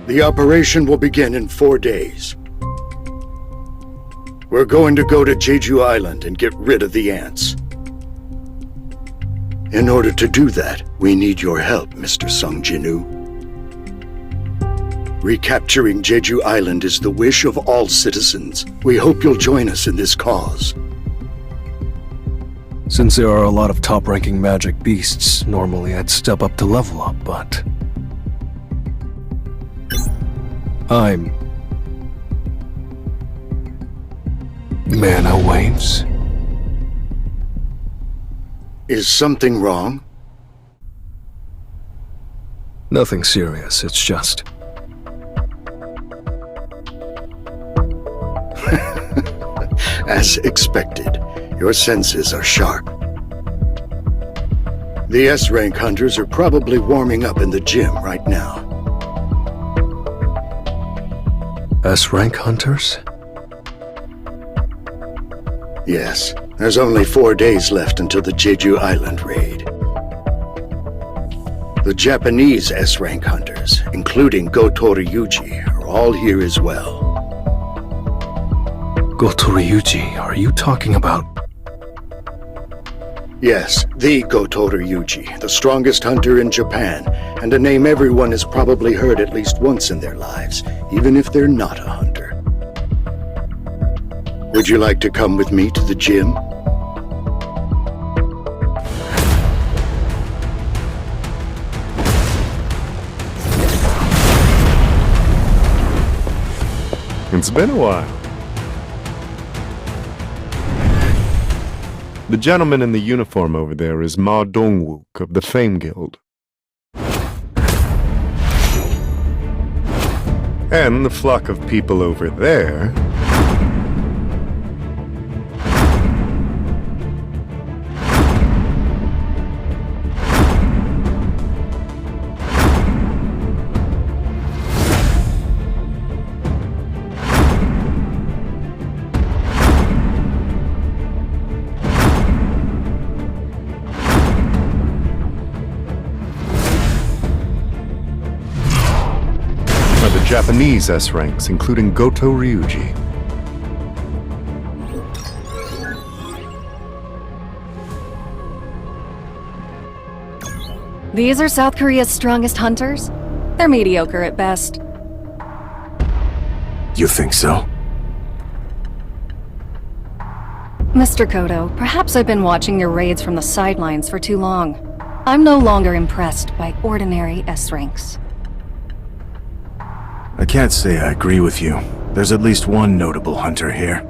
The operation will begin in 4 days. We're going to go to Jeju Island and get rid of the ants. In order to do that, we need your help, Mr. Sung Jin-woo. Recapturing Jeju Island is the wish of all citizens. We hope you'll join us in this cause. Since there are a lot of top-ranking magic beasts, normally I'd step up to level up, but... I'm... Mana Waves. Is something wrong? Nothing serious, it's just... As expected, your senses are sharp. The S-rank hunters are probably warming up in the gym right now. S-rank hunters? Yes, there's only 4 days left until the Jeju Island raid. The Japanese S-rank hunters, including Goto Ryuji, are all here as well. Goto Ryuji, are you talking about... Yes, the Goto Ryuji, the strongest hunter in Japan, and a name everyone has probably heard at least once in their lives, even if they're not a hunter. Would you like to come with me to the gym? It's been a while. The gentleman in the uniform over there is Ma Dongwook of the Fame Guild. And the flock of people over there... Japanese S-ranks, including Goto Ryuji. These are South Korea's strongest hunters? They're mediocre at best. You think so? Mr. Kodo, perhaps I've been watching your raids from the sidelines for too long. I'm no longer impressed by ordinary S-ranks. I can't say I agree with you. There's at least one notable hunter here.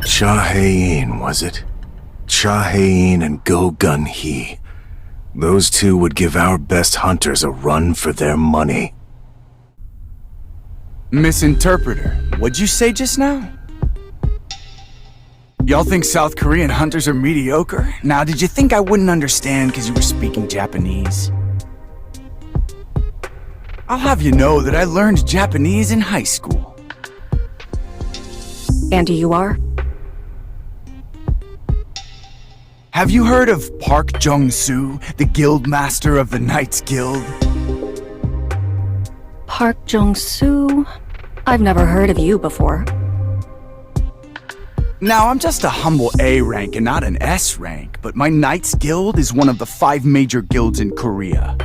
Cha Hae-in, was it? Cha Hae-in and Go Gun-hee. Those two would give our best hunters a run for their money. Misinterpreter, what'd you say just now? Y'all think South Korean hunters are mediocre? Now, did you think I wouldn't understand because you were speaking Japanese? I'll have you know that I learned Japanese in high school. And you are? Have you heard of Park Jung-soo, the guild master of the Knights Guild? Park Jung-soo? I've never heard of you before. Now, I'm just a humble A rank and not an S rank, but my Knights Guild is one of the 5 major guilds in Korea.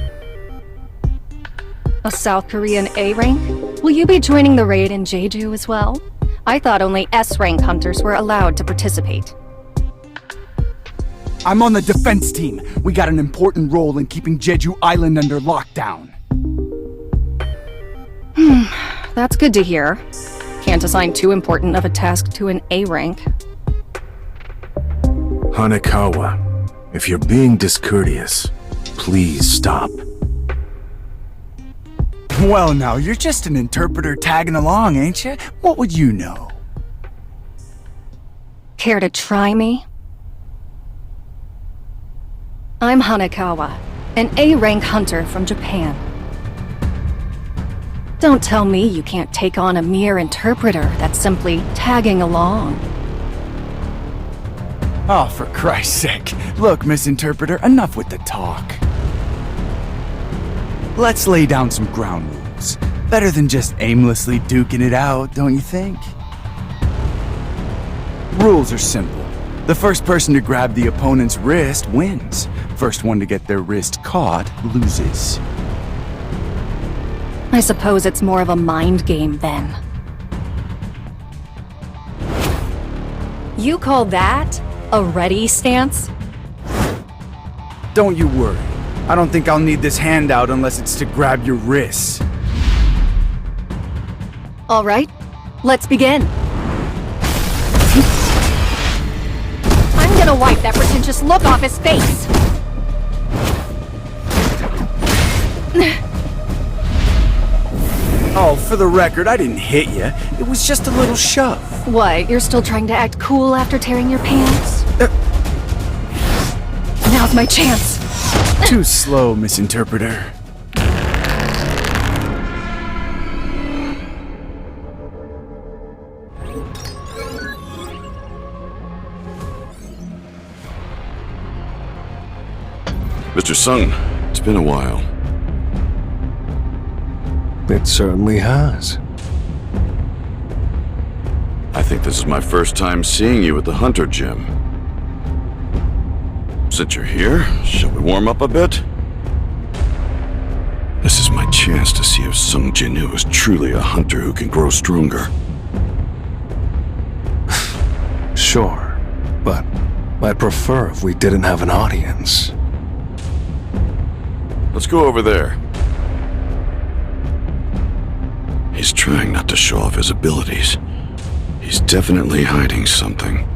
A South Korean A rank? Will you be joining the raid in Jeju as well? I thought only S rank hunters were allowed to participate. I'm on the defense team. We got an important role in keeping Jeju Island under lockdown. That's good to hear. Can't assign too important of a task to an A rank. Hanekawa, if you're being discourteous, please stop. Well now, you're just an interpreter tagging along, ain't you? What would you know? Care to try me? I'm Hanekawa, an A-rank hunter from Japan. Don't tell me you can't take on a mere interpreter that's simply tagging along. Oh, for Christ's sake. Look, Miss Interpreter, enough with the talk. Let's lay down some ground rules. Better than just aimlessly duking it out, don't you think? Rules are simple. The first person to grab the opponent's wrist wins. First one to get their wrist caught loses. I suppose it's more of a mind game then. You call that a ready stance? Don't you worry. I don't think I'll need this handout unless it's to grab your wrists. All right, let's begin. I'm gonna wipe that pretentious look off his face. Oh, for the record, I didn't hit you. It was just a little shove. What, you're still trying to act cool after tearing your pants? Now's my chance. Too slow, misinterpreter. Mr. Sung, it's been a while. It certainly has. I think this is my first time seeing you at the Hunter Gym. Since you're here, shall we warm up a bit? This is my chance to see if Sung Jinwoo is truly a hunter who can grow stronger. Sure, but I'd prefer if we didn't have an audience. Let's go over there. He's trying not to show off his abilities. He's definitely hiding something.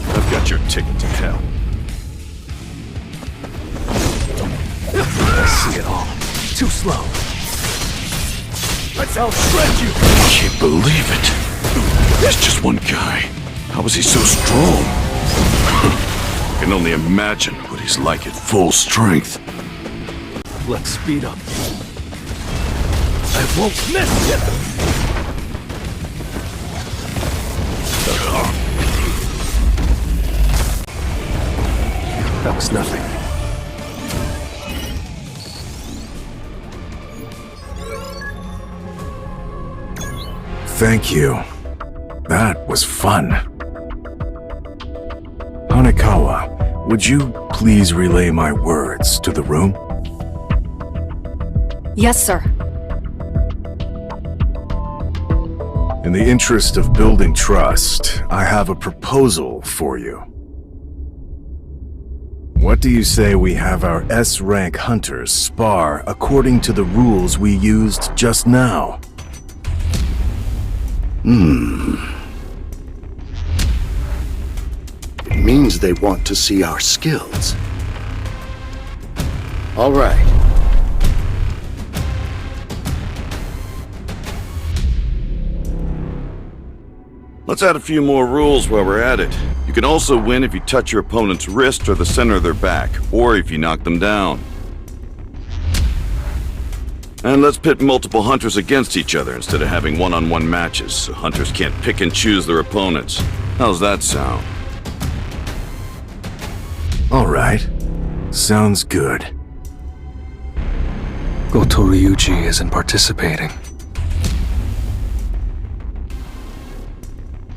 I've got your ticket to hell. I see it all. Too slow. I'll shred you! I can't believe it. There's just one guy. How is he so strong? I can only imagine what he's like at full strength. Let's speed up. I won't miss you! That was nothing. Thank you. That was fun. Hanekawa, would you please relay my words to the room? Yes, sir. In the interest of building trust, I have a proposal for you. What do you say we have our S-rank hunters spar according to the rules we used just now? It means they want to see our skills. All right. Let's add a few more rules while we're at it. You can also win if you touch your opponent's wrist or the center of their back, or if you knock them down. And let's pit multiple hunters against each other instead of having one-on-one matches, so hunters can't pick and choose their opponents. How's that sound? All right. Sounds good. Goto Ryuji isn't participating.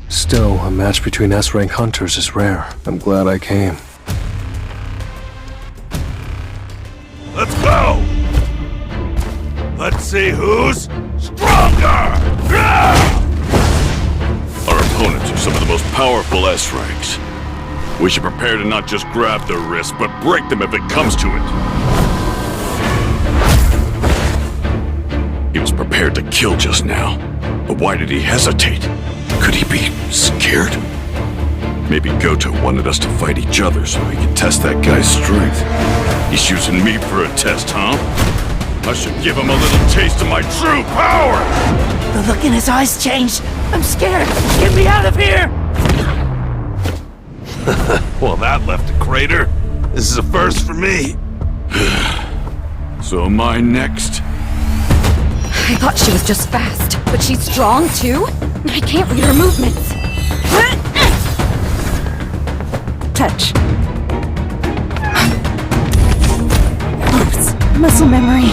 Still, a match between S-rank hunters is rare. I'm glad I came. Let's go! Let's see who's stronger! Our opponents are some of the most powerful S-ranks. We should prepare to not just grab their wrists, but break them if it comes to it. He was prepared to kill just now, but why did he hesitate? Could he be scared? Maybe Goto wanted us to fight each other so he could test that guy's strength. He's using me for a test, huh? I should give him a little taste of my true power! The look in his eyes changed. I'm scared. Get me out of here! Well, that left a crater. This is a first for me. So am I next? I thought she was just fast, but she's strong too? I can't read her movements. touch. Oops, muscle memory.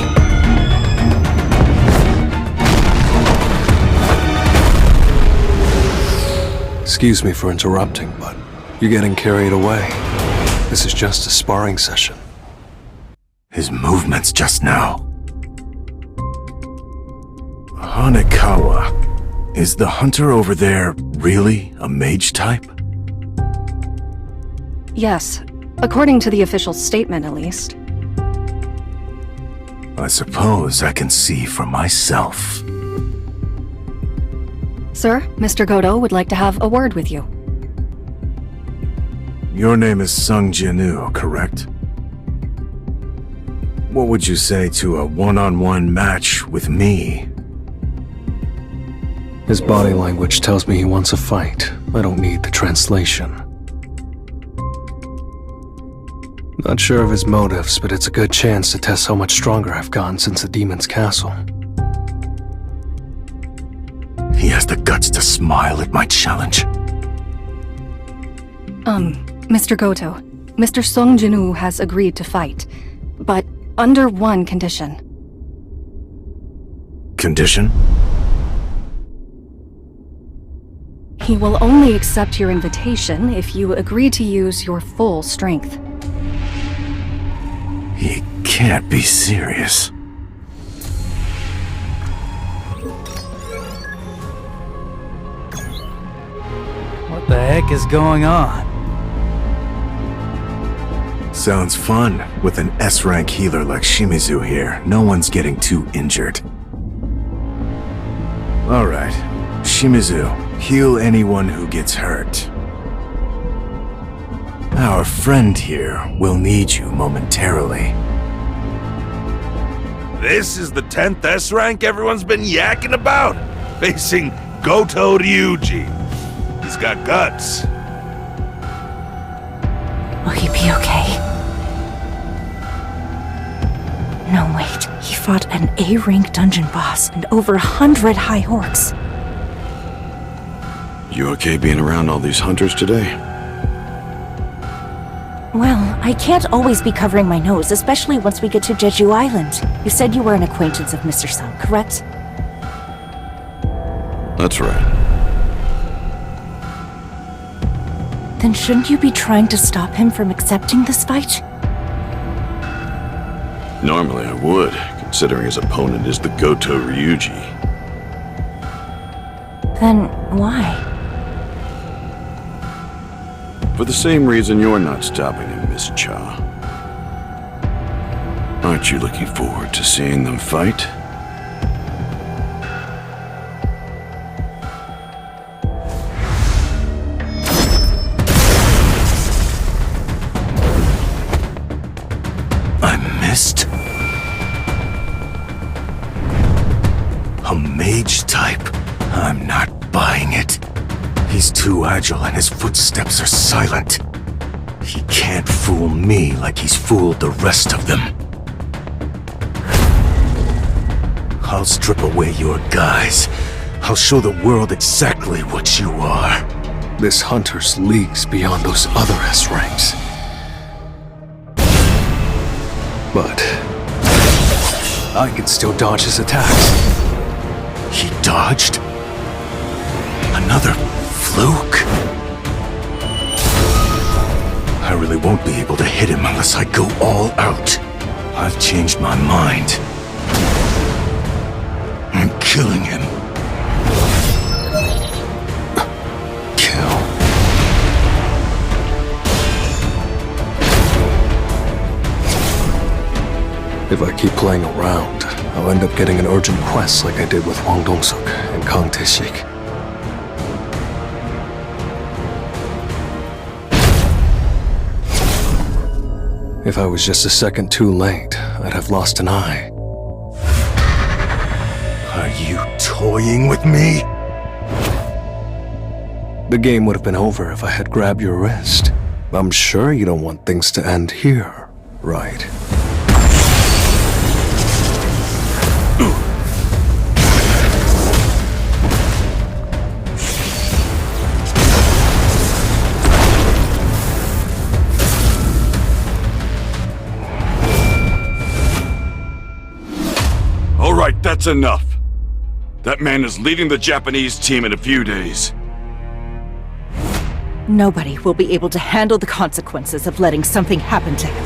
Excuse me for interrupting, but you're getting carried away. This is just a sparring session. His movements just now. Hanekawa. Is the hunter over there really a mage type? Yes, according to the official statement at least. I suppose I can see for myself. Sir, Mr. Goto would like to have a word with you. Your name is Sung Jinu, correct? What would you say to a one-on-one match with me? His body language tells me he wants a fight. I don't need the translation. Not sure of his motives, but it's a good chance to test how much stronger I've gotten since the demon's castle. He has the guts to smile at my challenge. Mr. Goto, Mr. Sung Jinu has agreed to fight, but under one condition. Condition? He will only accept your invitation if you agree to use your full strength. He can't be serious. What the heck is going on? Sounds fun. With an S-rank healer like Shimizu here, no one's getting too injured. Alright, Shimizu. Heal anyone who gets hurt. Our friend here will need you momentarily. This is the 10th S rank everyone's been yakking about, facing Goto Ryuji. He's got guts. Will he be okay? No, wait. He fought an A-rank dungeon boss and over 100 high orcs. You okay being around all these hunters today? Well, I can't always be covering my nose, especially once we get to Jeju Island. You said you were an acquaintance of Mr. Sung, correct? That's right. Then shouldn't you be trying to stop him from accepting this fight? Normally I would, considering his opponent is the Goto Ryuji. Then why? For the same reason you're not stopping him, Miss Cha. Aren't you looking forward to seeing them fight? I missed? A mage type? I'm not buying it. He's too agile and his footsteps are silent. He can't fool me like he's fooled the rest of them. I'll strip away your guise. I'll show the world exactly what you are. This hunter's leagues beyond those other S ranks. But I can still dodge his attacks. He dodged? Another fluke? I really won't be able to hit him unless I go all out. I've changed my mind. I'm killing him. Kill. If I keep playing around, I'll end up getting an urgent quest like I did with Hwang Dong-suk and Kang Tae-sik. If I was just a second too late, I'd have lost an eye. Are you toying with me? The game would have been over if I had grabbed your wrist. I'm sure you don't want things to end here, right? That's enough. That man is leading the Japanese team in a few days. Nobody will be able to handle the consequences of letting something happen to him.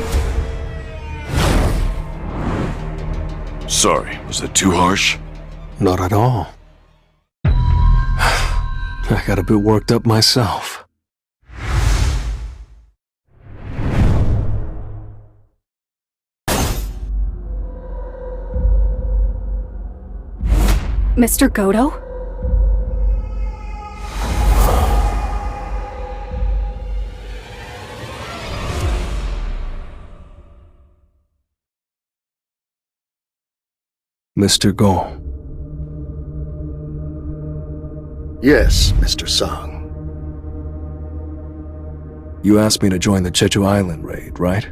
Sorry, was that too harsh? Not at all. I got a bit worked up myself. Mr. Goto? Mr. Go. Yes, Mr. Song. You asked me to join the Jeju Island raid, right?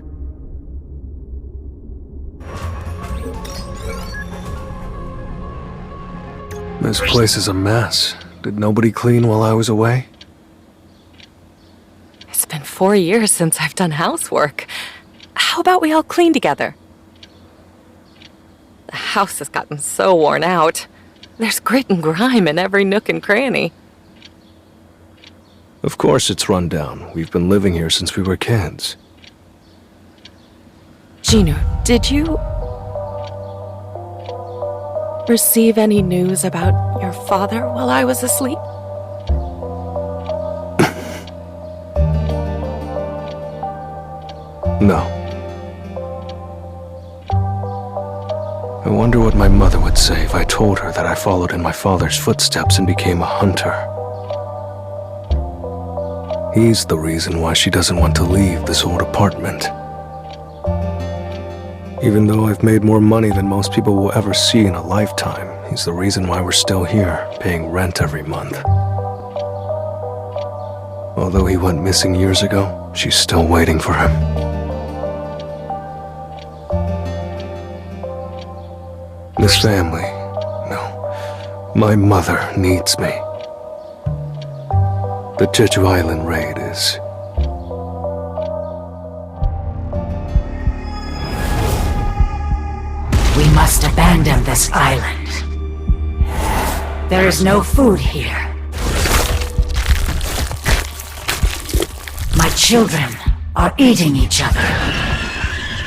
This place is a mess. Did nobody clean while I was away? It's been 4 years since I've done housework. How about we all clean together? The house has gotten so worn out. There's grit and grime in every nook and cranny. Of course it's run down. We've been living here since we were kids. Gino, did you receive any news about your father while I was asleep? No. I wonder what my mother would say if I told her that I followed in my father's footsteps and became a hunter. He's the reason why she doesn't want to leave this old apartment. Even though I've made more money than most people will ever see in a lifetime, he's the reason why we're still here, paying rent every month. Although he went missing years ago, she's still waiting for him. This family, no, my mother needs me. The Jeju Island raid is... We must abandon this island. There is no food here. My children are eating each other.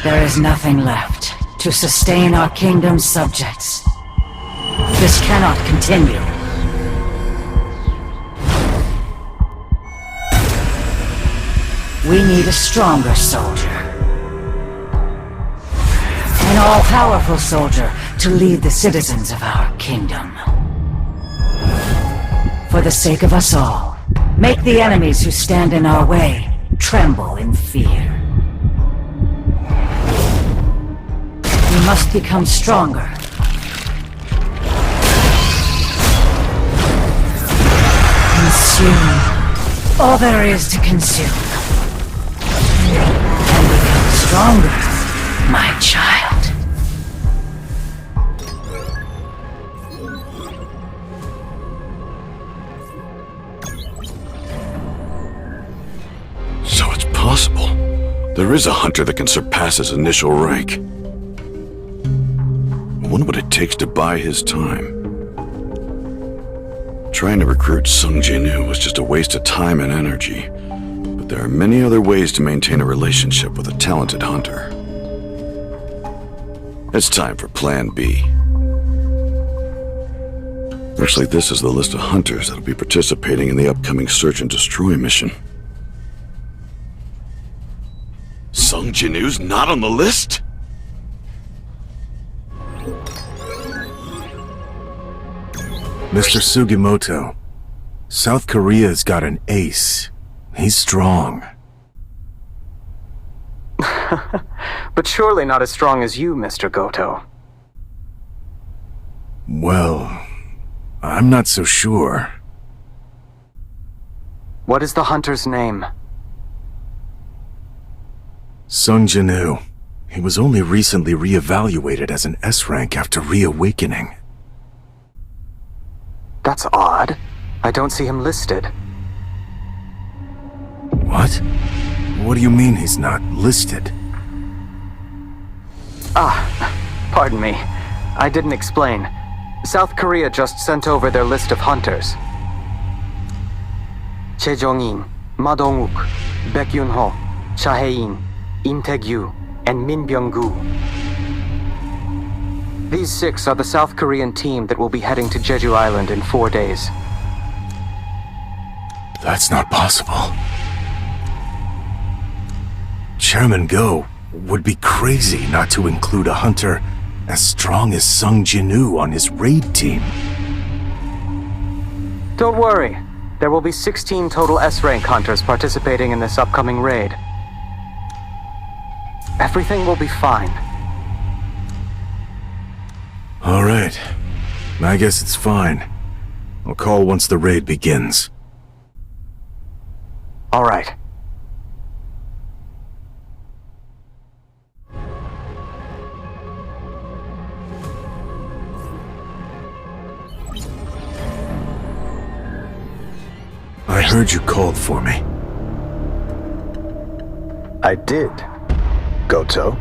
There is nothing left to sustain our kingdom's subjects. This cannot continue. We need a stronger soldier. An all-powerful soldier to lead the citizens of our kingdom. For the sake of us all, make the enemies who stand in our way tremble in fear. We must become stronger. Consume all there is to consume. And become stronger, my child. So it's possible. There is a hunter that can surpass his initial rank. I wonder what it takes to buy his time. Trying to recruit Sung Jin-woo was just a waste of time and energy. But there are many other ways to maintain a relationship with a talented hunter. It's time for Plan B. Actually, this is the list of hunters that'll be participating in the upcoming Search and Destroy mission. Sung Jin-woo's not on the list? Mr. Sugimoto, South Korea's got an ace. He's strong. But surely not as strong as you, Mr. Goto. Well, I'm not so sure. What is the hunter's name? Sung Jin-woo. He was only recently re-evaluated as an S rank after reawakening. That's odd. I don't see him listed. What? What do you mean he's not listed? Ah, pardon me. I didn't explain. South Korea just sent over their list of hunters. Che Jong-in, Ma Dong-wook, Baek Yun-ho, Cha Hae-in, Im Tae-gyu, and Min Byung-gu. These 6 are the South Korean team that will be heading to Jeju Island in 4 days. That's not possible. Chairman Go would be crazy not to include a hunter as strong as Sung Jin-woo on his raid team. Don't worry. There will be 16 total S-rank hunters participating in this upcoming raid. Everything will be fine. All right. I guess it's fine. I'll call once the raid begins. All right. I heard you called for me. I did, Goto.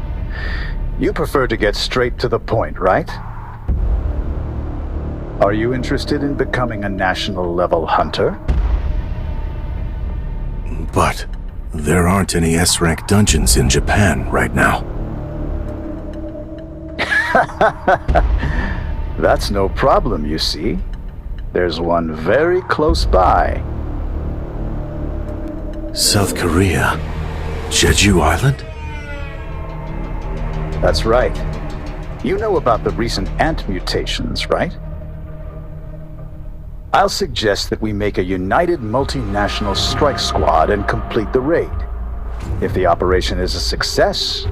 You prefer to get straight to the point, right? Are you interested in becoming a national-level hunter? But there aren't any S-rank dungeons in Japan right now. That's no problem, you see. There's one very close by. South Korea? Jeju Island? That's right. You know about the recent ant mutations, right? I'll suggest that we make a united multinational strike squad and complete the raid. If the operation is a success,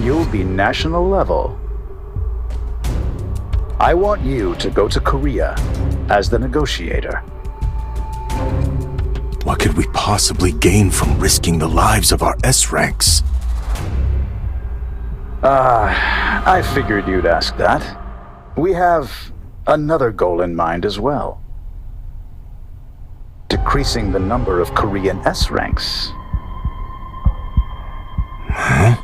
you'll be national level. I want you to go to Korea as the negotiator. What could we possibly gain from risking the lives of our S-ranks? I figured you'd ask that. We have another goal in mind as well. Decreasing the number of Korean S-ranks. Huh?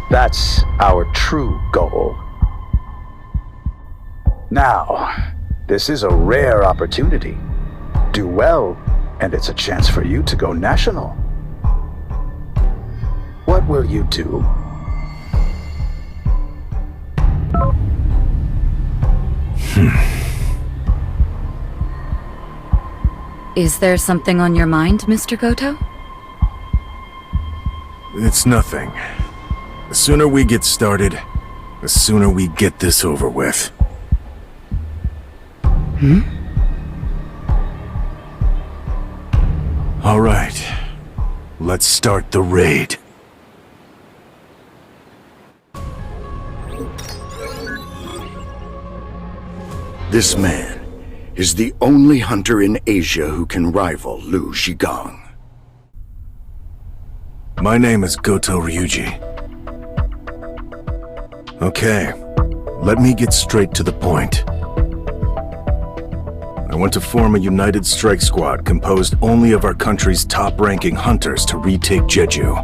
That's our true goal. Now, this is a rare opportunity. Do well, and it's a chance for you to go national. What will you do? Is there something on your mind, Mr. Goto? It's nothing. The sooner we get started, the sooner we get this over with. All right. Let's start the raid. This man is the only hunter in Asia who can rival Liu Zhigang. My name is Goto Ryuji. Okay, let me get straight to the point. I want to form a united strike squad composed only of our country's top-ranking hunters to retake Jeju.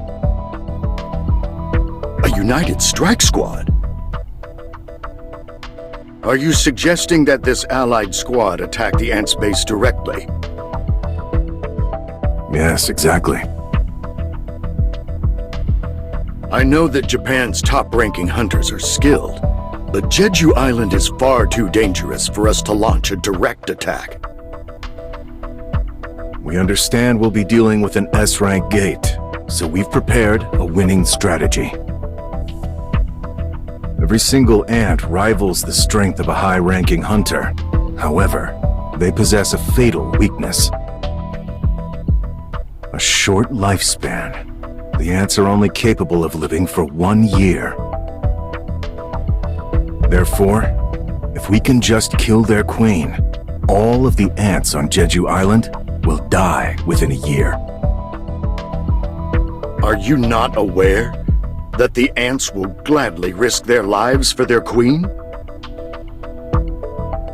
A united strike squad? Are you suggesting that this allied squad attack the Ants base directly? Yes, exactly. I know that Japan's top-ranking hunters are skilled, but Jeju Island is far too dangerous for us to launch a direct attack. We understand we'll be dealing with an S-rank gate, so we've prepared a winning strategy. Every single ant rivals the strength of a high-ranking hunter. However, they possess a fatal weakness. A short lifespan. The ants are only capable of living for 1 year. Therefore, if we can just kill their queen, all of the ants on Jeju Island will die within a year. Are you not aware that the ants will gladly risk their lives for their queen?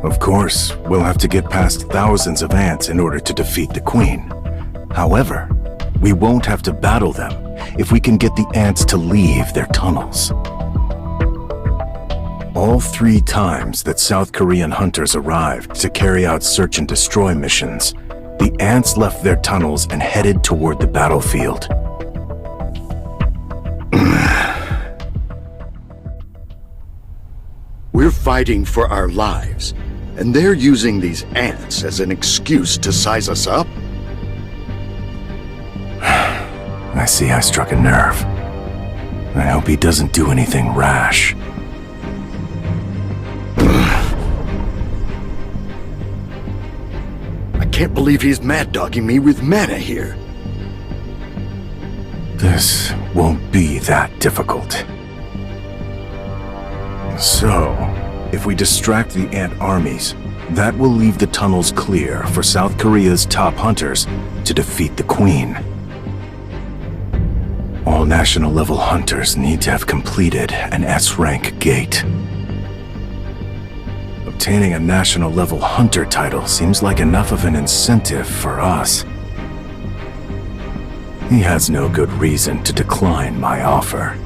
Of course, we'll have to get past thousands of ants in order to defeat the queen. However, we won't have to battle them if we can get the ants to leave their tunnels. All 3 times that South Korean hunters arrived to carry out search and destroy missions, the ants left their tunnels and headed toward the battlefield. We're fighting for our lives, and they're using these ants as an excuse to size us up? I see I struck a nerve. I hope he doesn't do anything rash. I can't believe he's mad-dogging me with mana here. This won't be that difficult. So, if we distract the ant armies, that will leave the tunnels clear for South Korea's top hunters to defeat the Queen. All national-level hunters need to have completed an S-rank gate. Obtaining a national-level hunter title seems like enough of an incentive for us. He has no good reason to decline my offer.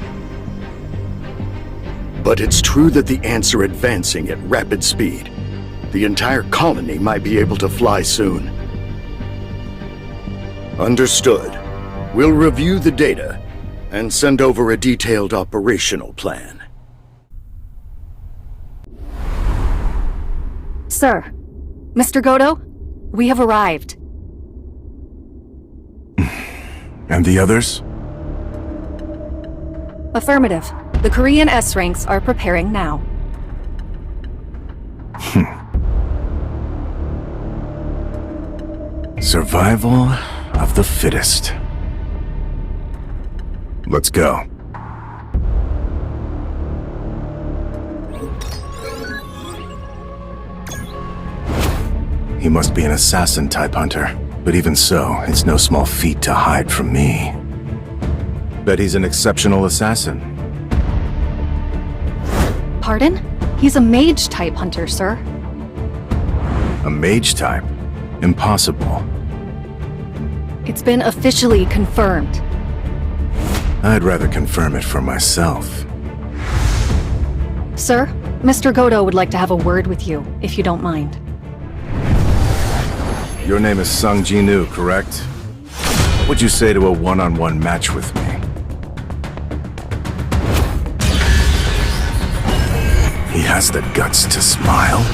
But it's true that the ants are advancing at rapid speed. The entire colony might be able to fly soon. Understood. We'll review the data and send over a detailed operational plan. Sir, Mr. Goto, we have arrived. And the others? Affirmative. The Korean S-ranks are preparing now. Survival of the fittest. Let's go. He must be an assassin-type hunter, but even so, it's no small feat to hide from me. Bet he's an exceptional assassin. Pardon? He's a mage-type hunter, sir. A mage type? Impossible. It's been officially confirmed. I'd rather confirm it for myself. Sir, Mr. Goto would like to have a word with you, if you don't mind. Your name is Sung Ji-nu, correct? What would you say to a one-on-one match with me? He has the guts to smile?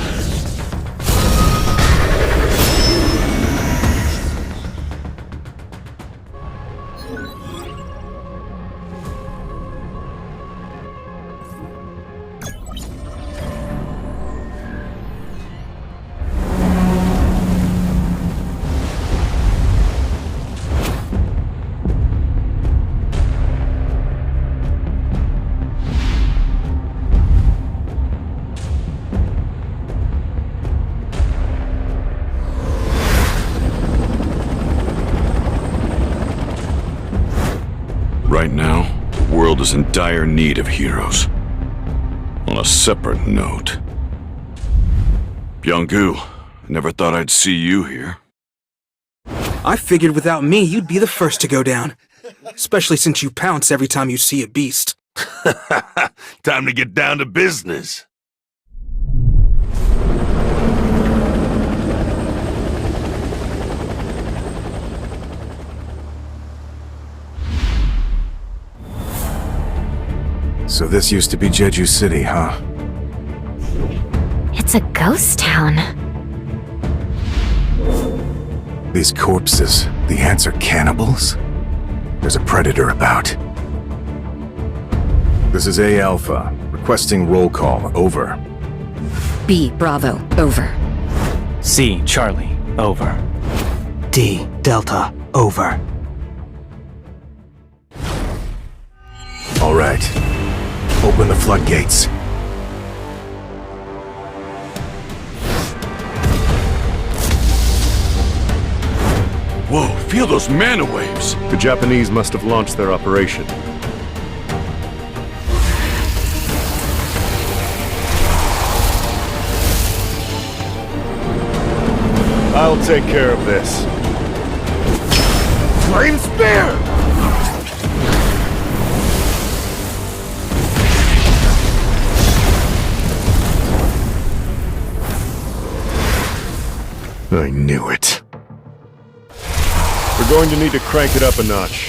Right now, the world is in dire need of heroes. On a separate note, Byung-gu, I never thought I'd see you here. I figured without me, you'd be the first to go down. Especially since you pounce every time you see a beast. Time to get down to business. So this used to be Jeju City, huh? It's a ghost town. These corpses, the ants are cannibals? There's a predator about. This is A Alpha, requesting roll call, over. B Bravo, over. C Charlie, over. D Delta, over. All right. Open the floodgates. Whoa, feel those mana waves! The Japanese must have launched their operation. I'll take care of this. Flame Spear! I knew it. We're going to need to crank it up a notch.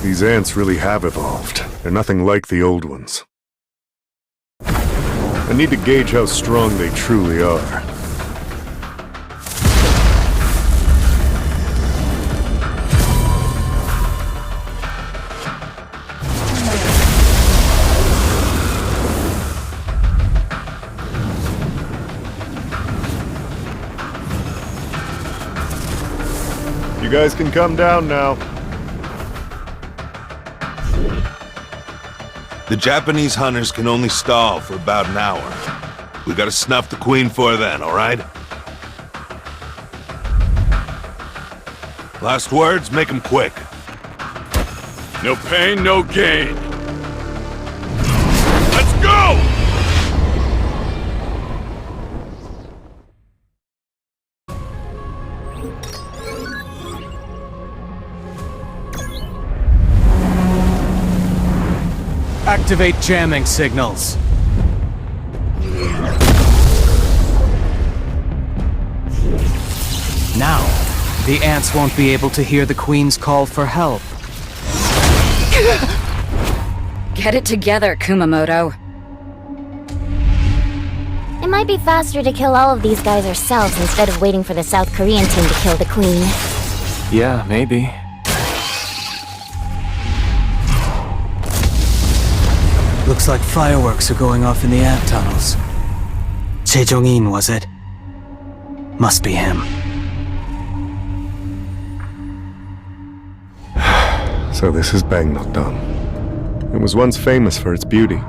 These ants really have evolved. They're nothing like the old ones. I need to gauge how strong they truly are. You guys can come down now. The Japanese hunters can only stall for about an hour. We gotta snuff the queen for then, alright? Last words, make them quick. No pain, no gain. Let's go! Activate jamming signals. Now, the ants won't be able to hear the Queen's call for help. Get it together, Kumamoto. It might be faster to kill all of these guys ourselves instead of waiting for the South Korean team to kill the Queen. Yeah, maybe. Looks like fireworks are going off in the ant tunnels. Chae Jong-in, was it? Must be him. So this is Bangnokdam. It was once famous for its beauty.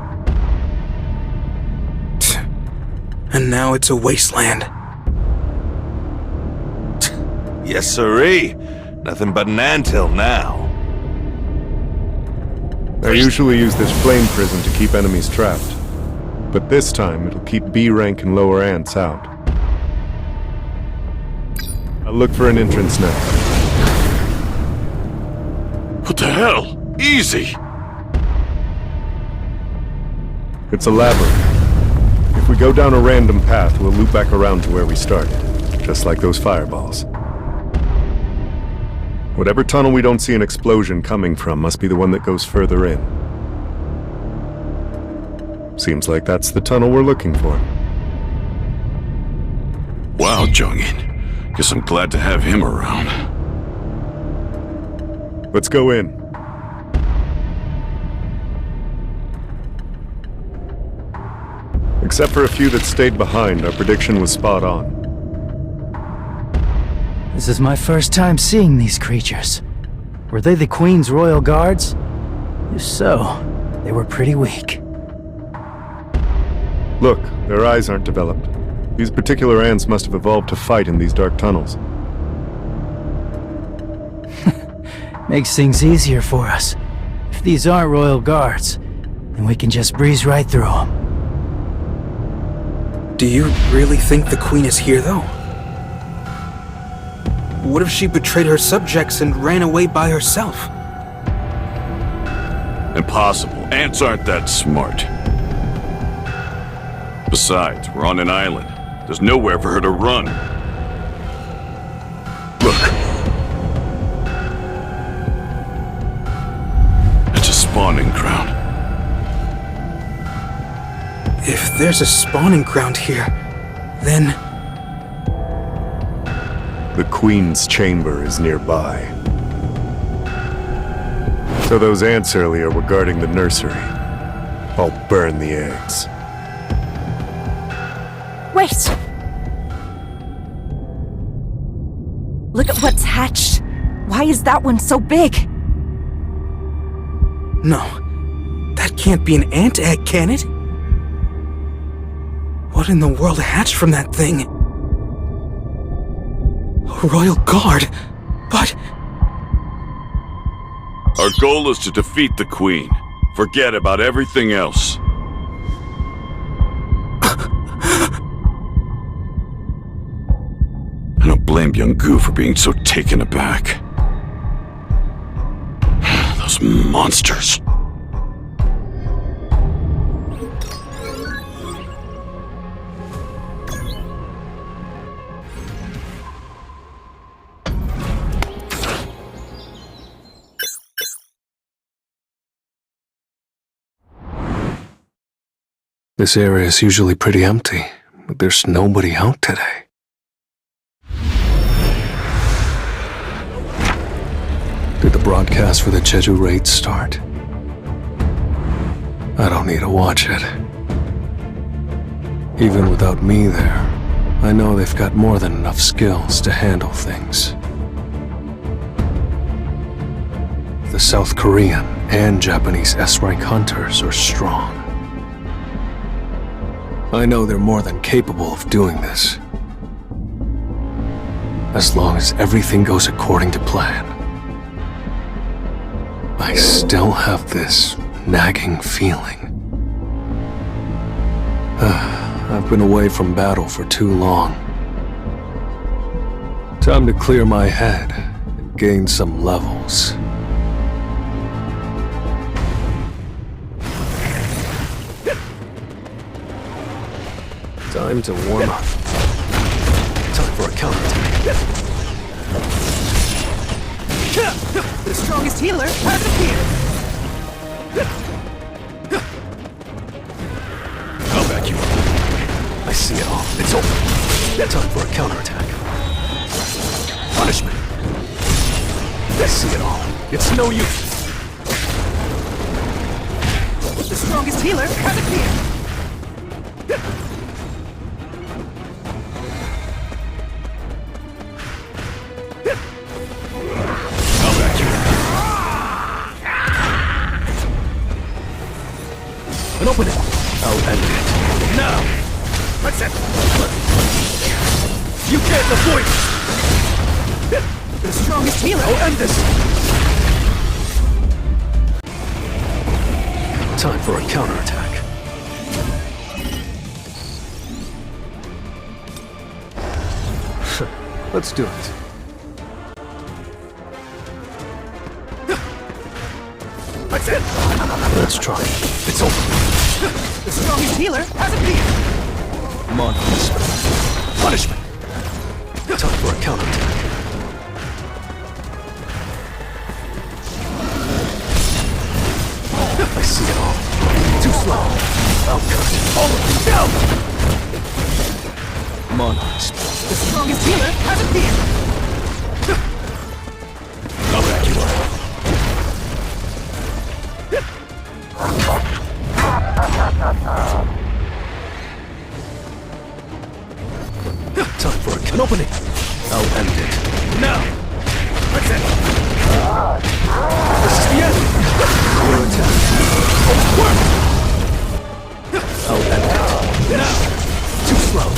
And now it's a wasteland. Yes, sirree. Nothing but an anthill now. I usually use this flame prison to keep enemies trapped. But this time, it'll keep B-rank and lower ants out. I'll look for an entrance next. What the hell? Easy! It's a labyrinth. If we go down a random path, we'll loop back around to where we started. Just like those fireballs. Whatever tunnel we don't see an explosion coming from must be the one that goes further in. Seems like that's the tunnel we're looking for. Wow, Jong-in. Guess I'm glad to have him around. Let's go in. Except for a few that stayed behind, our prediction was spot on. This is my first time seeing these creatures. Were they the Queen's royal guards? If so, they were pretty weak. Look, their eyes aren't developed. These particular ants must have evolved to fight in these dark tunnels. Makes things easier for us. If these aren't royal guards, then we can just breeze right through them. Do you really think the Queen is here, though? What if she betrayed her subjects and ran away by herself? Impossible. Ants aren't that smart. Besides, we're on an island. There's nowhere for her to run. Look. It's a spawning ground. If there's a spawning ground here, then... The Queen's chamber is nearby. So those ants earlier were guarding the nursery. I'll burn the eggs. Wait! Look at what's hatched. Why is that one so big? No. That can't be an ant egg, can it? What in the world hatched from that thing? A royal guard? But... Our goal is to defeat the Queen. Forget about everything else. I don't blame young Gu for being so taken aback. Those monsters. This area is usually pretty empty, but there's nobody out today. Did the broadcast for the Jeju raid start? I don't need to watch it. Even without me there, I know they've got more than enough skills to handle things. The South Korean and Japanese S-rank hunters are strong. I know they're more than capable of doing this. As long as everything goes according to plan. I still have this nagging feeling. I've been away from battle for too long. Time to clear my head and gain some levels. Time to warm up. Time for a counterattack. The strongest healer has appeared! I'll back you up. I see it all. It's over. Time for a counterattack. Punishment. I see it all. It's no use. The strongest healer has appeared! An opening. I'll end it. Now! Let's end. You can't avoid it! The strongest healer! I'll end this! Time for a counterattack. Let's do it. Let's end. Let's try. It's over. The strongest healer has appeared! Come on, punishment. Time for a counterattack. I see it all. Too slow. I'll cut. Almost down! Monarchs. The strongest healer has appeared! I'll back you up. Time for an opening. I'll end it. Now! Let's end. This is the end. Your attack. Work! I'll end it. Now! Too slow.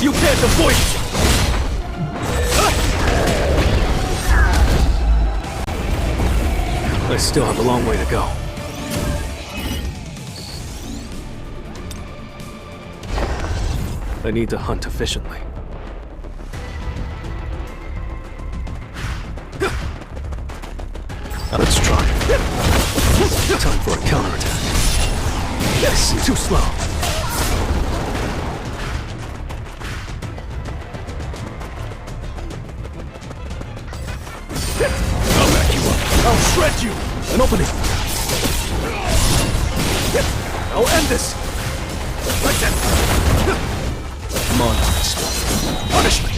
You can't avoid it! I still have a long way to go. I need to hunt efficiently. Let's try. Time for a counterattack. Yes, too slow. I'll back you up. I'll shred you! An opening. I'll end this! Let's end. Monarchs. Punishment!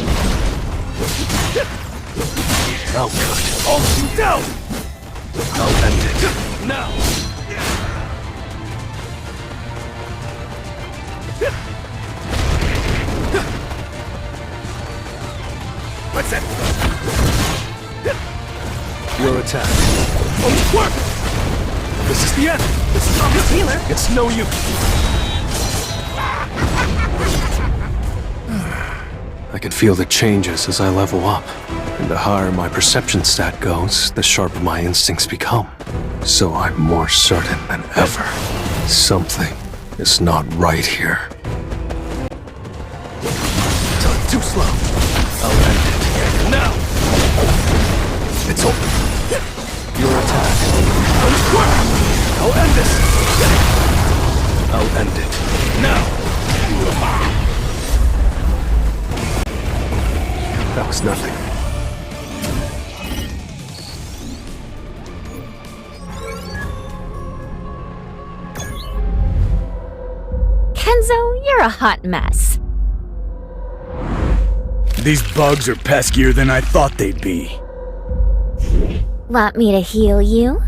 I'll cut. I'll shoot down! I'll end it. Now! Let's end. Your attack. Oh, work! This is the end. The strongest healer! It's no use. I can feel the changes as I level up. And the higher my perception stat goes, the sharper my instincts become. So I'm more certain than ever. Something is not right here. Time too slow. I'll end it. Now! It's over. I'll end it. Now! That was nothing. Kenzo, you're a hot mess. These bugs are peskier than I thought they'd be. Want me to heal you?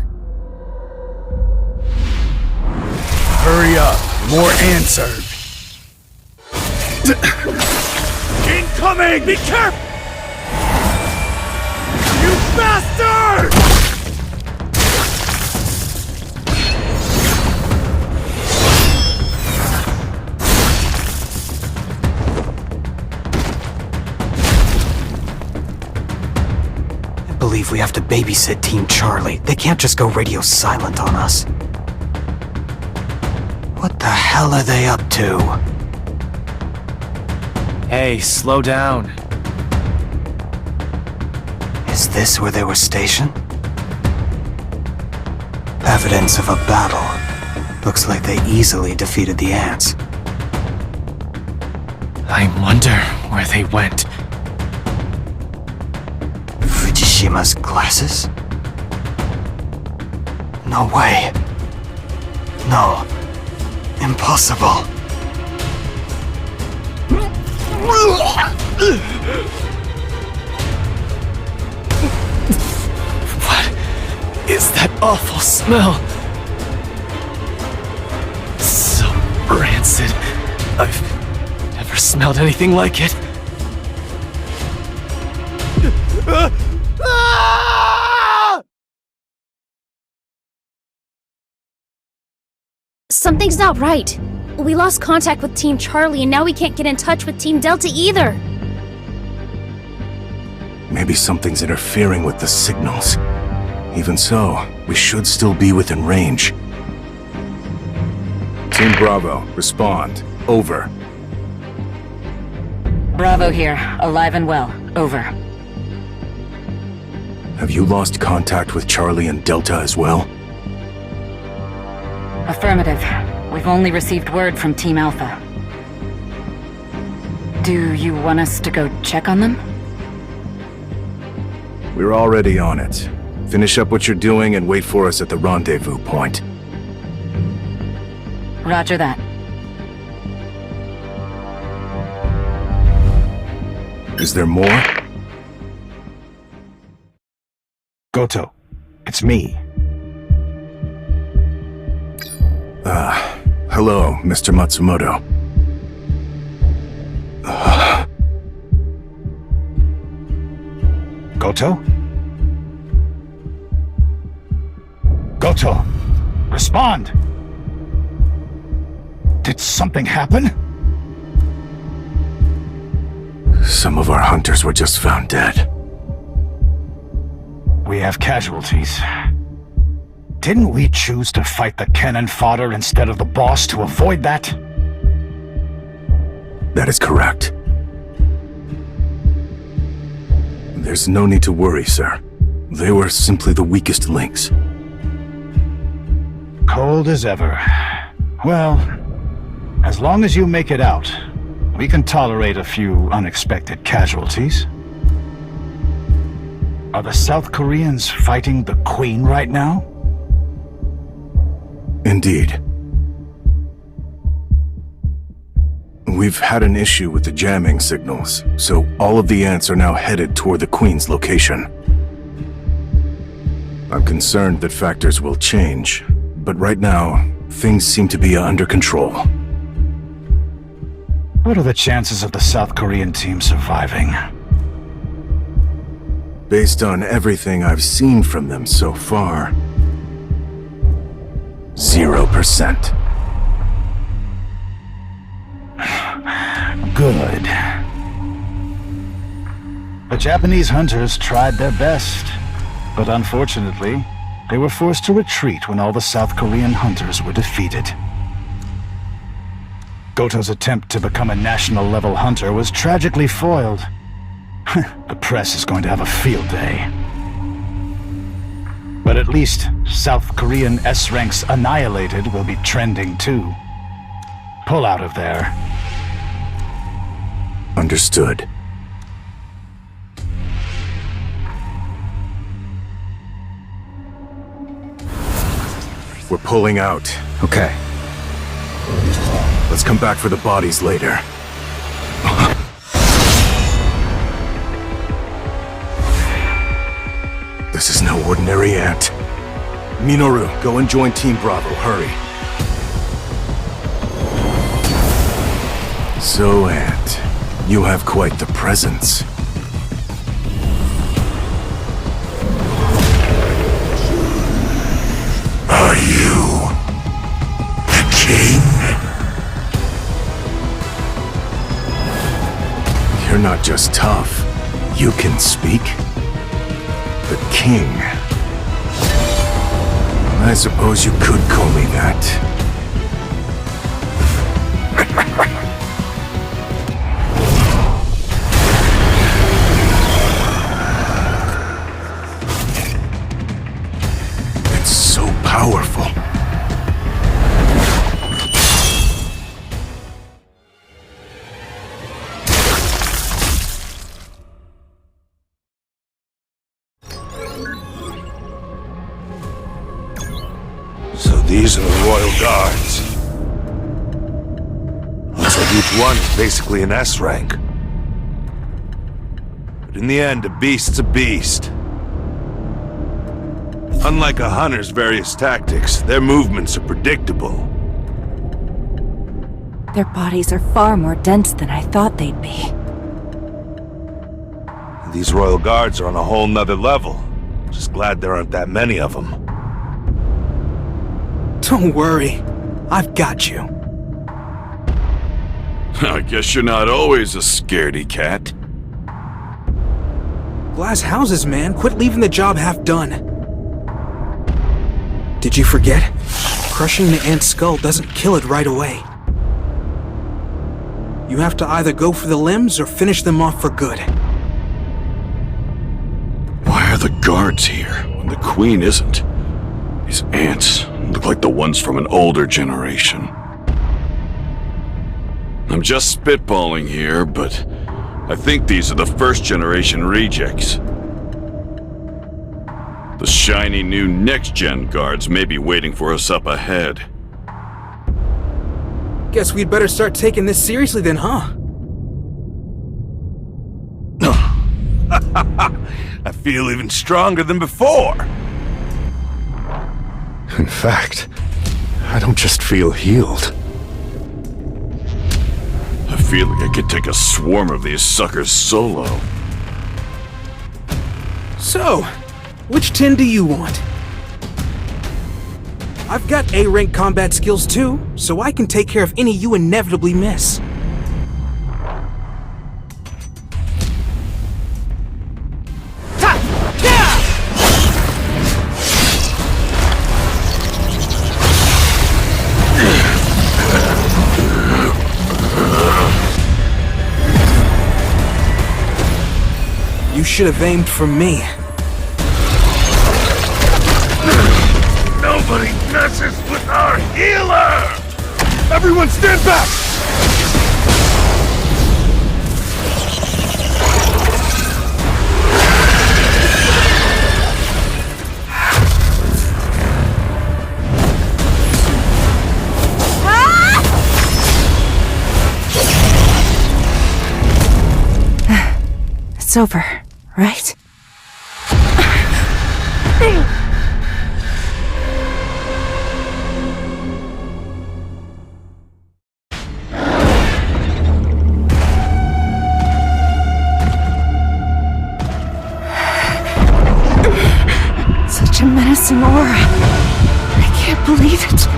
Hurry up. More answered. Incoming! Be careful! You bastard! I believe we have to babysit Team Charlie. They can't just go radio silent on us. What the hell are they up to? Hey, slow down. Is this where they were stationed? Evidence of a battle. Looks like they easily defeated the ants. I wonder where they went. Fujishima's glasses? No way. No. Impossible. What is that awful smell? So rancid. I've never smelled anything like it. Something's not right. We lost contact with Team Charlie and now we can't get in touch with Team Delta either. Maybe something's interfering with the signals. Even so, we should still be within range. Team Bravo, respond. Over. Bravo here, alive and well. Over. Have you lost contact with Charlie and Delta as well? Affirmative. We've only received word from Team Alpha. Do you want us to go check on them? We're already on it. Finish up what you're doing and wait for us at the rendezvous point. Roger that. Is there more? Goto, it's me. Hello, Mr. Matsumoto. Goto? Goto, respond! Did something happen? Some of our hunters were just found dead. We have casualties. Didn't we choose to fight the cannon fodder instead of the boss to avoid that? That is correct. There's no need to worry, sir. They were simply the weakest links. Cold as ever. Well, as long as you make it out, we can tolerate a few unexpected casualties. Are the South Koreans fighting the Queen right now? Indeed. We've had an issue with the jamming signals, so all of the ants are now headed toward the Queen's location. I'm concerned that factors will change, but right now, things seem to be under control. What are the chances of the South Korean team surviving? Based on everything I've seen from them so far, 0%. Good. The Japanese hunters tried their best, but unfortunately, they were forced to retreat when all the South Korean hunters were defeated. Goto's attempt to become a national-level hunter was tragically foiled. The press is going to have a field day. But at least South Korean S-ranks annihilated will be trending too. pull out of there. Understood. We're pulling out. Okay. Let's come back for the bodies later. This is no ordinary ant. Minoru, go and join Team Bravo, hurry. So, Ant, you have quite the presence. Are you the king? You're not just tough, you can speak. The king. I suppose you could call me that. It's so powerful. So these are the Royal Guards. Looks like each one is basically an S rank. But in the end, a beast's a beast. Unlike a hunter's various tactics, their movements are predictable. Their bodies are far more dense than I thought they'd be. These Royal Guards are on a whole nother level. Just glad there aren't that many of them. Don't worry. I've got you. I guess you're not always a scaredy cat. Glass houses, man. Quit leaving the job half done. Did you forget? Crushing the ant's skull doesn't kill it right away. You have to either go for the limbs or finish them off for good. Why are the guards here when the queen isn't? These ants look like the ones from an older generation. I'm just spitballing here, but I think these are the first-generation rejects. The shiny new next-gen guards may be waiting for us up ahead. Guess we'd better start taking this seriously then, huh? I feel even stronger than before. In fact, I don't just feel healed. I feel like I could take a swarm of these suckers solo. So, which 10 do you want? I've got A-rank combat skills too, so I can take care of any you inevitably miss. You should have aimed for me. Nobody messes with our healer! Everyone stand back! It's over, right? Such a menacing aura. I can't believe it.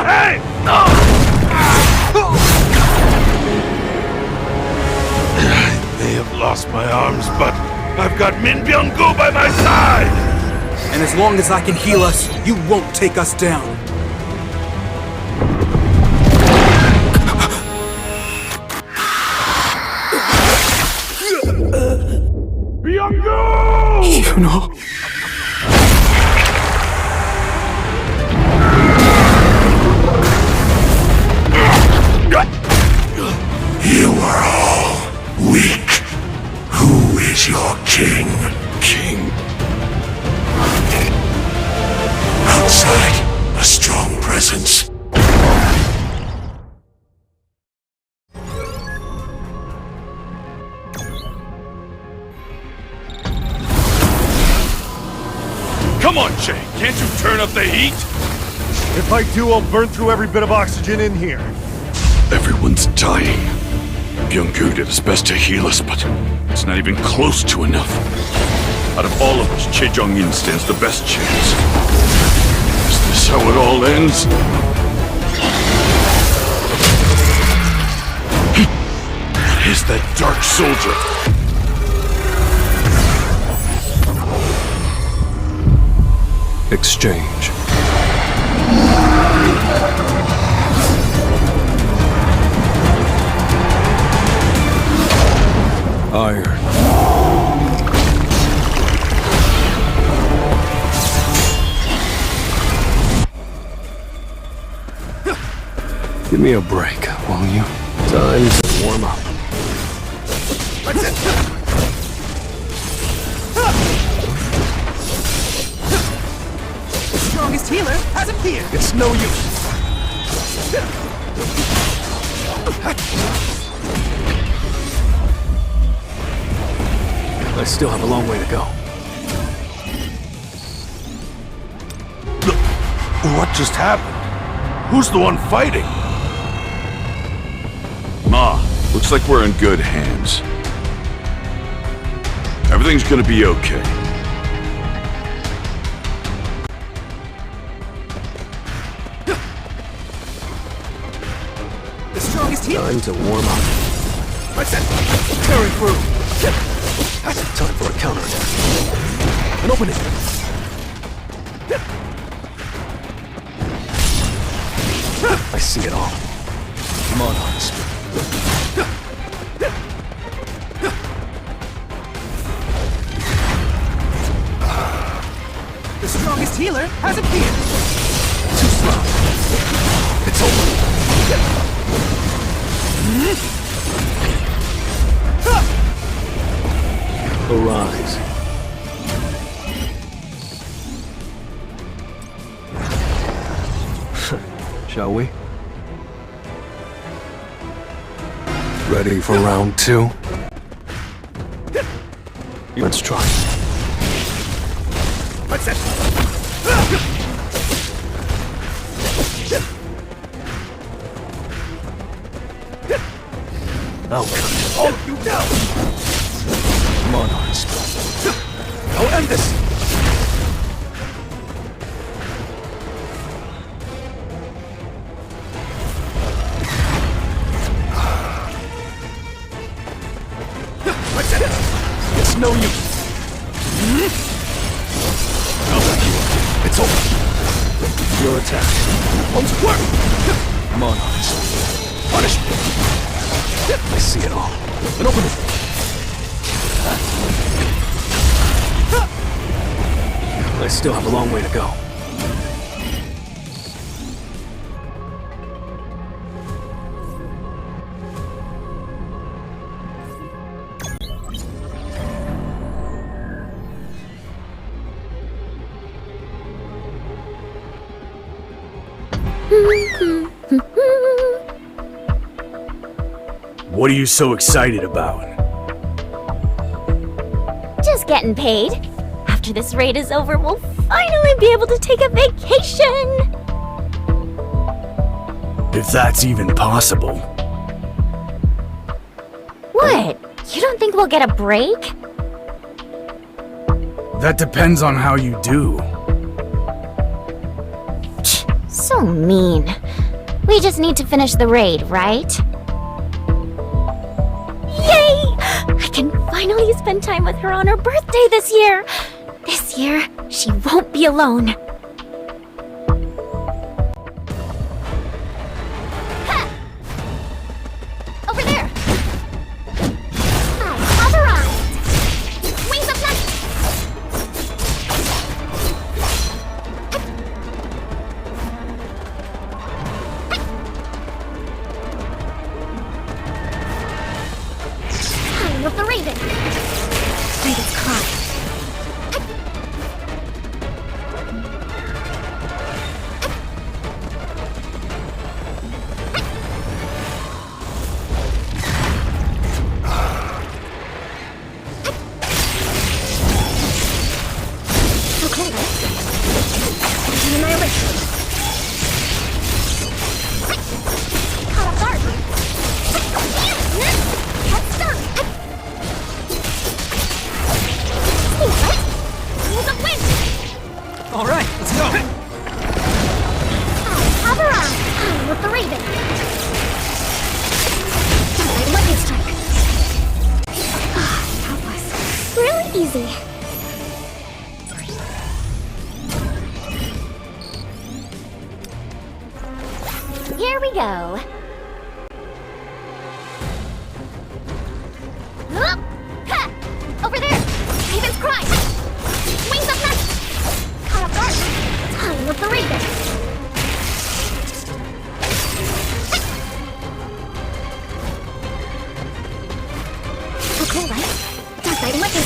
Hey! I may have lost my arms, but I've got Min Byung-gu by my side! And as long as I can heal us, you won't take us down. Byung-gu! You know... inside, a strong presence. Come on, Jay. Can't you turn up the heat? If I do, I'll burn through every bit of oxygen in here. Everyone's dying. Byung-gu did his best to heal us, but it's not even close to enough. Out of all of us, Che Jong-in stands the best chance. Is this how it all ends? What is that dark soldier? Exchange. Iron. Give me a break, won't you? Time to warm up. That's it! The strongest healer has appeared! It's no use. I still have a long way to go. What just happened? Who's the one fighting? Ma, looks like we're in good hands. Everything's gonna be okay. The strongest healer! Time to warm up. What's that? Carry through! Time for a counterattack. An opening. I see it all. Monarchs. The strongest healer has appeared! Too slow. It's over. Arise. Shall we? Ready for round two? Let's try. What's that? I'll cut it. All of you down! Monarchs. I'll end this! What's that? It's no use. It's over. Your attack. Won't work! Monarchs. Punish me. I see it all. An opening. I still have a long way to go. What are you so excited about? Just getting paid. After this raid is over, we'll finally be able to take a vacation! If that's even possible. What? You don't think we'll get a break? That depends on how you do. So mean. We just need to finish the raid, right? Yay! I can finally spend time with her on her birthday this year! This year, she won't be alone. Ha! Over there! I have arrived! Wings of light! Time of the raven! Raven's cry. Here we go. Hup! Ha! Over there! Raven's cry! Wings up next! Caught off guard! Time of the Raven! So cool, right? Start fighting with this.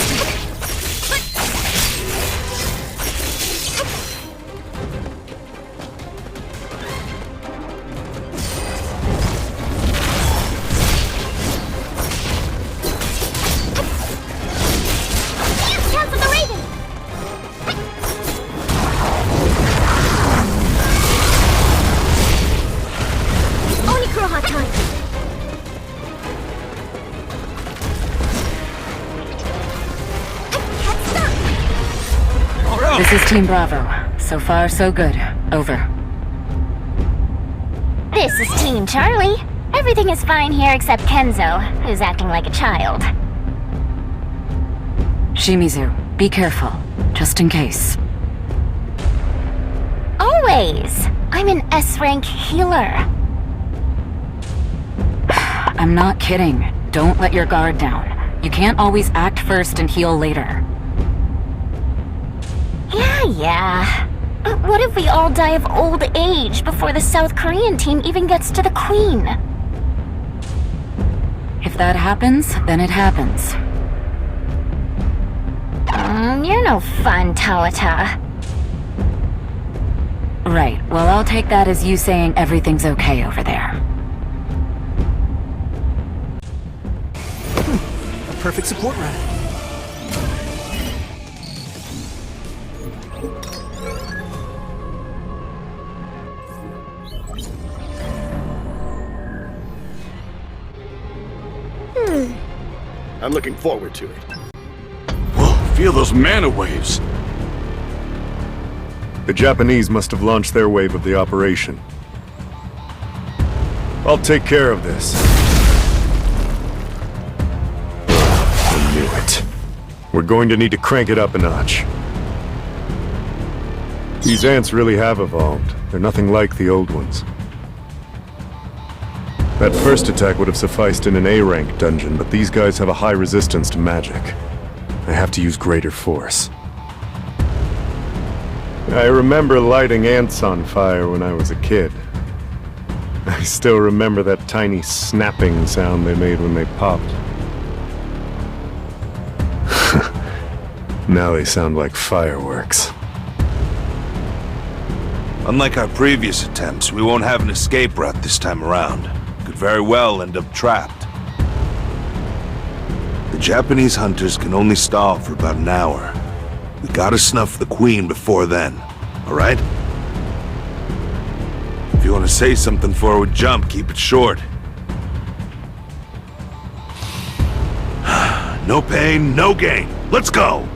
This is Team Bravo. So far, so good. Over. This is Team Charlie. Everything is fine here except Kenzo, who's acting like a child. Shimizu, be careful. Just in case. Always! I'm an S-rank healer. I'm not kidding. Don't let your guard down. You can't always act first and heal later. Yeah. But what if we all die of old age before the South Korean team even gets to the Queen? If that happens, then it happens. You're no fun, Tawata. Right. Well, I'll take that as you saying everything's okay over there. A perfect support run. I'm looking forward to it. Whoa, feel those mana waves. The Japanese must have launched their wave of the operation. I'll take care of this. I knew it. We're going to need to crank it up a notch. These ants really have evolved. They're nothing like the old ones. That first attack would have sufficed in an A-rank dungeon, but these guys have a high resistance to magic. I have to use greater force. I remember lighting ants on fire when I was a kid. I still remember that tiny snapping sound they made when they popped. Now they sound like fireworks. Unlike our previous attempts, we won't have an escape route this time around. Could very well end up trapped. The Japanese hunters can only stall for about an hour. We gotta snuff the Queen before then, alright? If you want to say something before we jump, keep it short. No pain, no gain. Let's go!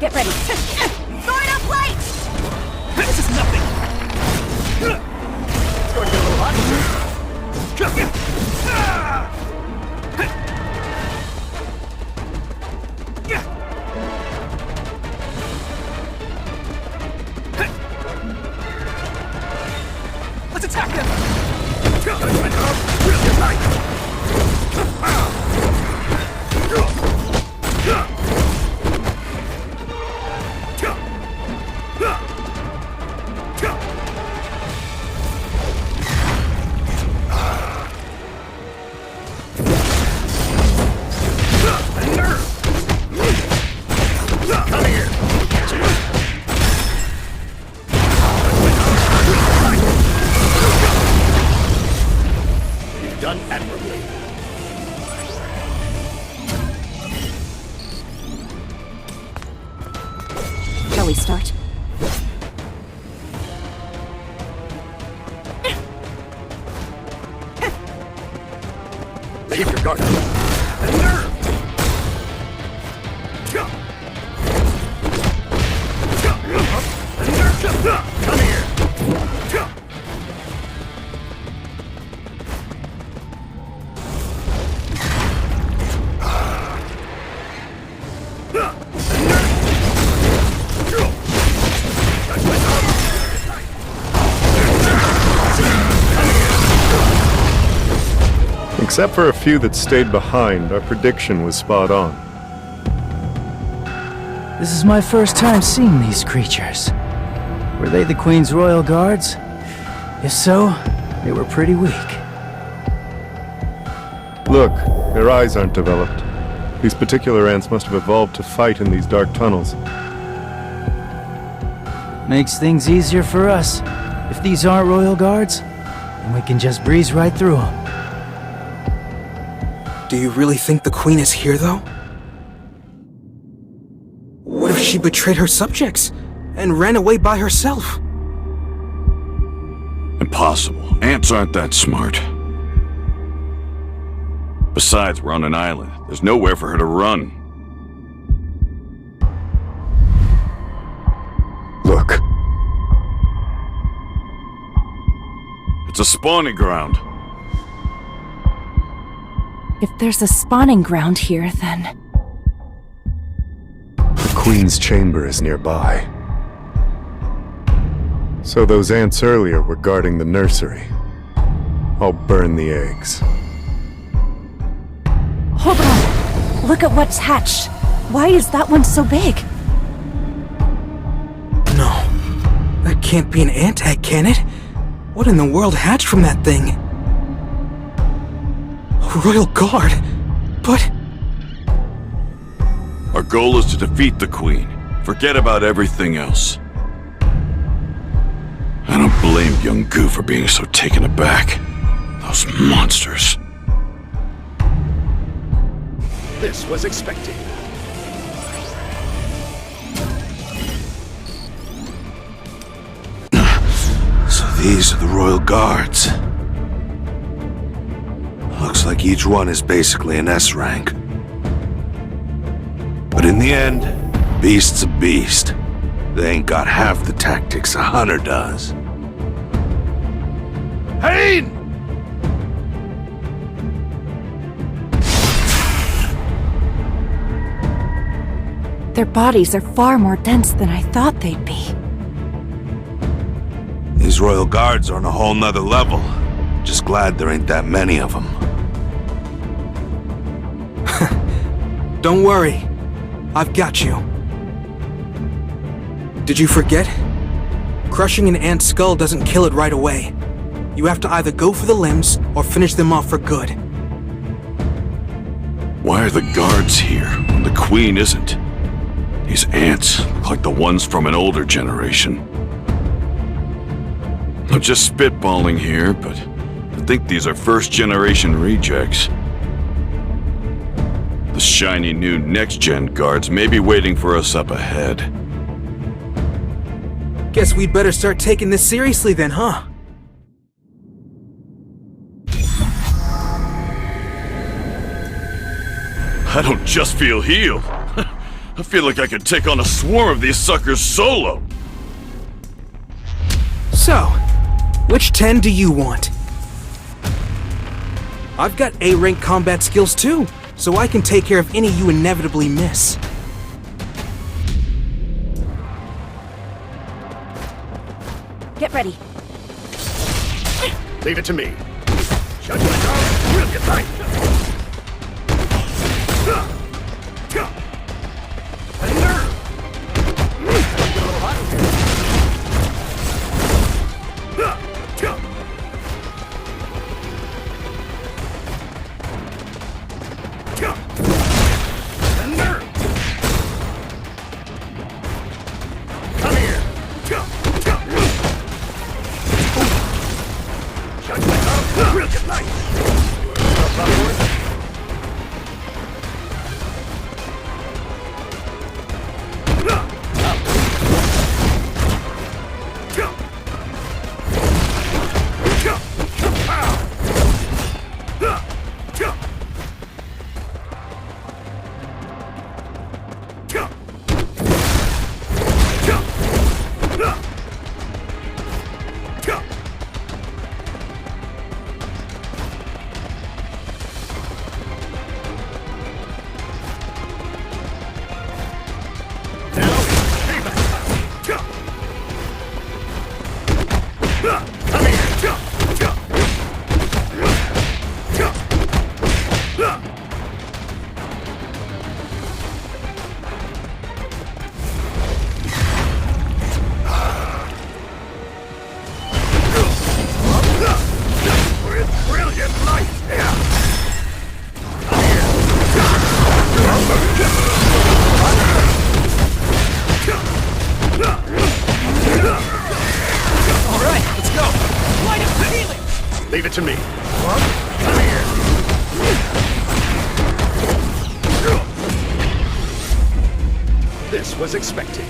Get ready. Sword up light! This is nothing! It's going to get a little hot here. Let's attack them! Done admirably. Shall we start? Leave your guard. Come here. Except for a few that stayed behind, our prediction was spot on. This is my first time seeing these creatures. Were they the Queen's Royal Guards? If so, they were pretty weak. Look, their eyes aren't developed. These particular ants must have evolved to fight in these dark tunnels. Makes things easier for us. If these aren't Royal Guards, then we can just breeze right through them. Do you really think the Queen is here, though? What if she betrayed her subjects and ran away by herself? Impossible. Ants aren't that smart. Besides, we're on an island. There's nowhere for her to run. Look. It's a spawning ground. If there's a spawning ground here, then... The Queen's chamber is nearby. So those ants earlier were guarding the nursery. I'll burn the eggs. Hold on! Look at what's hatched. Why is that one so big? No. That can't be an ant egg, can it? What in the world hatched from that thing? A Royal Guard? But... Our goal is to defeat the Queen. Forget about everything else. I don't blame young Gu for being so taken aback. Those monsters. This was expected. So these are the Royal Guards. Looks like each one is basically an S rank. But in the end, beast's a beast. They ain't got half the tactics a hunter does. Hey! Their bodies are far more dense than I thought they'd be. These Royal Guards are on a whole nother level. Just glad there ain't that many of them. Don't worry. I've got you. Did you forget? Crushing an ant's skull doesn't kill it right away. You have to either go for the limbs or finish them off for good. Why are the guards here when the Queen isn't? These ants look like the ones from an older generation. I'm just spitballing here, but I think these are first-generation rejects. The shiny new next-gen guards may be waiting for us up ahead. Guess we'd better start taking this seriously then, huh? I don't just feel healed. I feel like I could take on a swarm of these suckers solo. So, which 10 do you want? I've got A-rank combat skills too, so I can take care of any you inevitably miss. Get ready. Leave it to me. Shut your mouth, we'll get right. it to me. Come here. This was expected.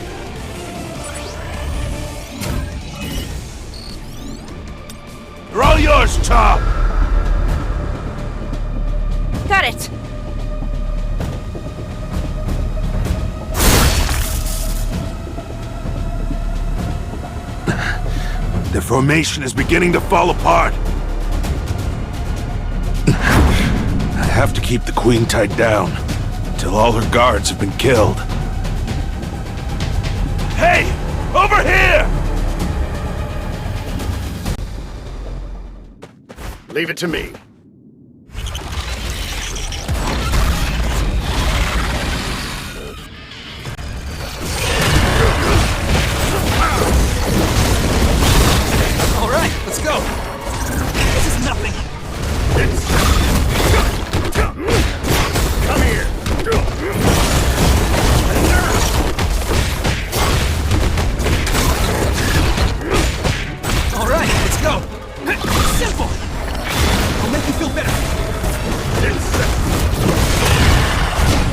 They're all yours, Chop! Got it. Their formation is beginning to fall apart. I have to keep the Queen tied down until all her guards have been killed. Hey! Over here! Leave it to me. All right, let's go. This is nothing. Come here. All right, let's go. Simple. I'll make you feel better.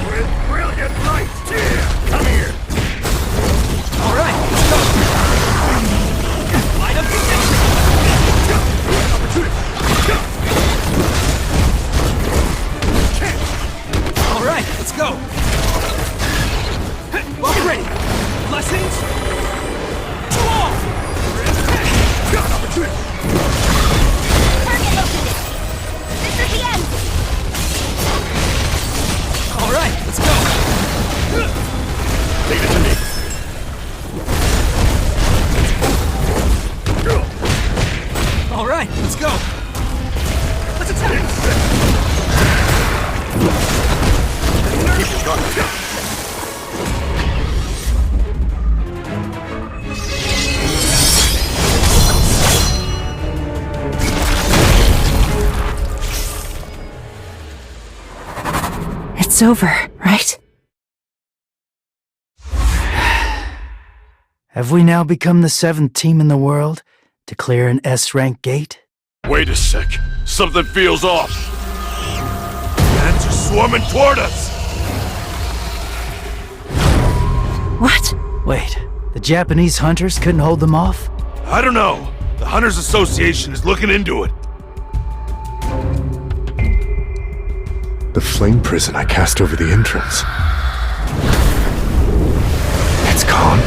With brilliant light. Come here. All right, let's go. Light up the All right, let's go. Welcome ready. Blessings to all. Got opportunity. Target located. This is the end. All right, let's go. Leave it to me. All right, let's go. Let's attack. Keep your guard down. It's over, right? Have we now become the 7th team in the world to clear an S-rank gate? Wait a sec. Something feels off. Ants are swarming toward us! What? Wait, the Japanese hunters couldn't hold them off? I don't know. The Hunters Association is looking into it. The flame prison I cast over the entrance. It's gone.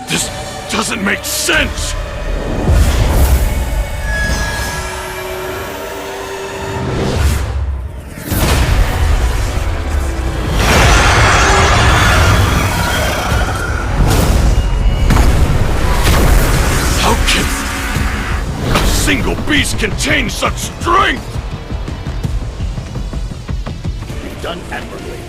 This doesn't make sense! A single beast contain such strength! You've done admirably.